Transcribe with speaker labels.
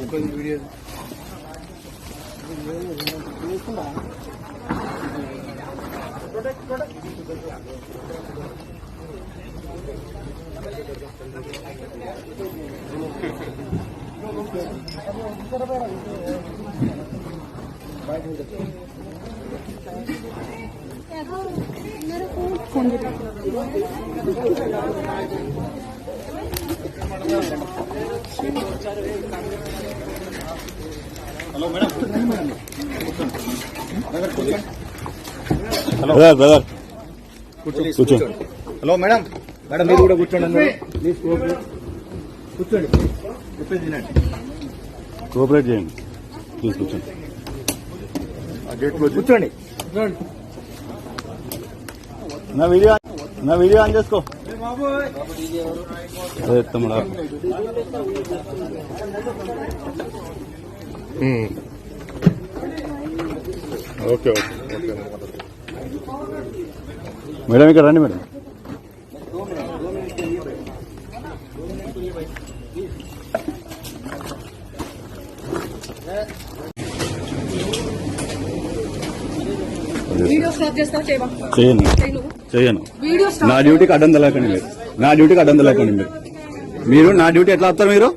Speaker 1: Phone
Speaker 2: hello madam.
Speaker 3: Hello brother కూర్చోండి.
Speaker 2: Hello madam. Madam మీరు కూడా కూర్చోండి. ప్లీజ్ కూర్చోండి. చెప్పేది తినండి.
Speaker 3: కోఆపరేట్ చేయండి. ప్లీజ్ కూర్చోండి.
Speaker 2: కూర్చోండి.
Speaker 3: నా వీడియో ఆన్ చేసుకో. అదే తమ్ముడా.
Speaker 2: ఓకే
Speaker 3: మేడం ఇక్కడ రండి మేడం. చేయను. నా డ్యూటీకి అడ్డం తెలకండి మీరు. మీరు నా డ్యూటీ ఎట్లా వస్తారు మీరు?